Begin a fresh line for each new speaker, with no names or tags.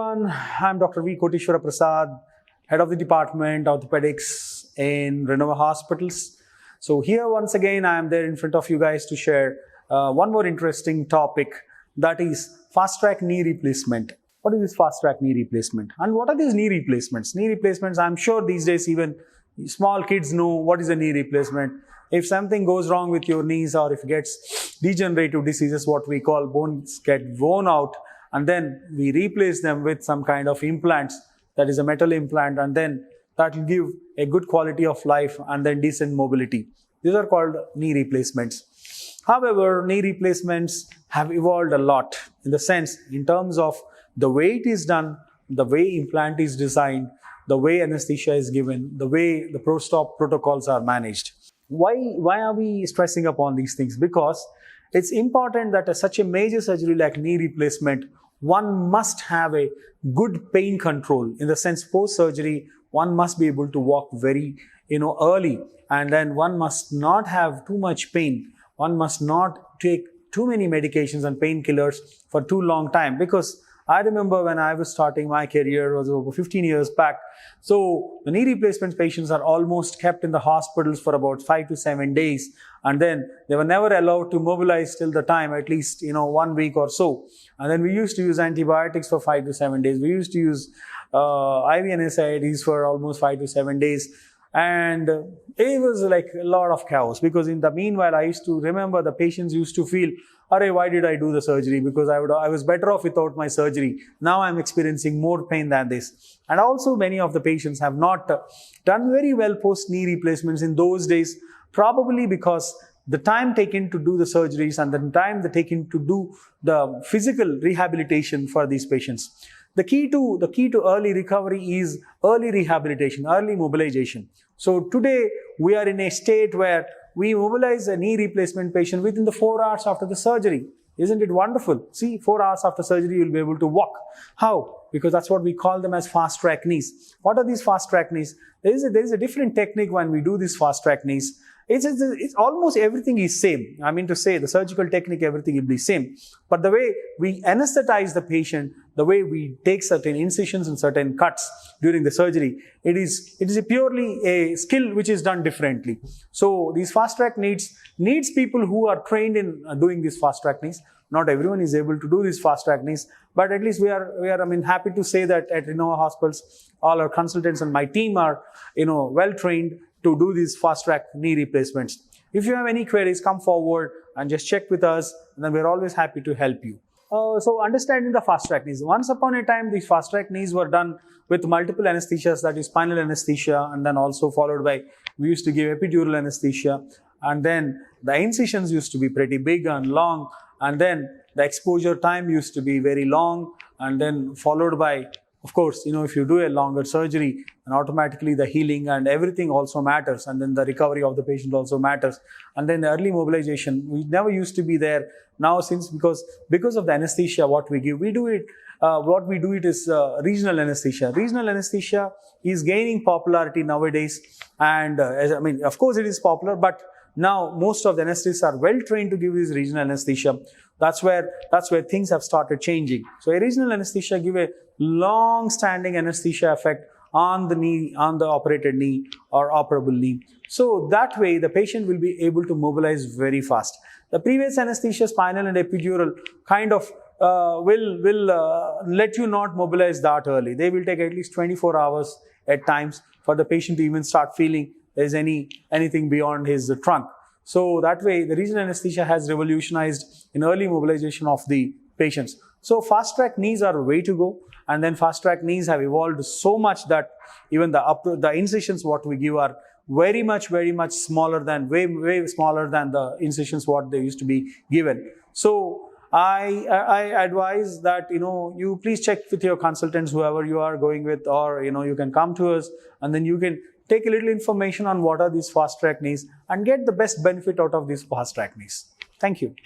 everyone, I'm Dr. Koteshwara Prasad, Head of the Department Orthopedics in Renova Hospitals. So here once again I am there in front of you guys to share one more interesting topic, that is fast track knee replacement. What is this fast track knee replacement? And what are these knee replacements? Knee replacements, I'm sure these days even small kids know what is a knee replacement. If something goes wrong with your knees or if it gets degenerative diseases, what we call bones get worn out, and then we replace them with some kind of implants, that is a metal implant, and then that will give a good quality of life and then decent mobility. These are called knee replacements. However, knee replacements have evolved a lot in the sense, in terms of the way it is done, the way implant is designed, the way anesthesia is given, the way the post-op protocols are managed. Why are we stressing upon these things? Because it's important that such a major surgery like knee replacement, one must have a good pain control. In the sense, post-surgery, one must be able to walk very early, and then one must not have too much pain. One must not take too many medications and painkillers for too long time, because I remember when I was starting my career, it was over 15 years back. So the knee replacement patients are almost kept in the hospitals for about 5 to 7 days. And then they were never allowed to mobilize till the time, at least, 1 week or so. And then we used to use antibiotics for 5 to 7 days. We used to use IV NSAIDs for almost 5 to 7 days. And it was like a lot of chaos, because in the meanwhile, I used to remember the patients used to feel, "Arey, why did I do the surgery? Because I was better off without my surgery. Now I'm experiencing more pain than this." And also many of the patients have not done very well post-knee replacements in those days, probably because the time taken to do the surgeries and the time taken to do the physical rehabilitation for these patients. The key to early recovery is early rehabilitation, early mobilization. So today we are in a state where we mobilize a knee replacement patient within the 4 hours after the surgery. Isn't it wonderful? See, 4 hours after surgery, you'll be able to walk. How? Because that's what we call them as fast track knees. What are these fast track knees? There is a different technique when we do these fast track knees. It's almost everything is same. I mean to say, the surgical technique, everything will be same. But the way we anesthetize the patient, the way we take certain incisions and certain cuts during the surgery, it is purely a skill which is done differently. So these fast track needs people who are trained in doing these fast track knees. Not everyone is able to do these fast track knees, but at least we are happy to say that at Renova Hospitals, all our consultants and my team are well trained to do these fast track knee replacements. If you have any queries, come forward and just check with us, and then we're always happy to help you. So understanding the fast track knees. Once upon a time, these fast track knees were done with multiple anesthesias, that is spinal anesthesia, and then also followed by, we used to give epidural anesthesia, and then the incisions used to be pretty big and long, and then the exposure time used to be very long, and then followed by, of course, if you do a longer surgery, then automatically the healing and everything also matters, and then the recovery of the patient also matters. And then the early mobilization, we never used to be there. Now, because of the anesthesia, what we give, what we do is regional anesthesia. Regional anesthesia is gaining popularity nowadays, and of course it is popular, but now most of the anesthetists are well trained to give this regional anesthesia. That's where things have started changing. So a regional anesthesia give a long-standing anesthesia effect on the knee, on the operated knee or operable knee. So that way the patient will be able to mobilize very fast. The previous anesthesia, spinal and epidural, kind of will let you not mobilize that early. They will take at least 24 hours at times for the patient to even start feeling there's anything beyond his trunk. So that way, the regional anesthesia has revolutionized in early mobilization of the patients. So fast track knees are a way to go, and then fast track knees have evolved so much that even the incisions what we give are very much smaller than, way smaller than the incisions what they used to be given. So I advise that you please check with your consultants, whoever you are going with, or you can come to us, and then you can take a little information on what are these fast track knees and get the best benefit out of these fast track knees. Thank you.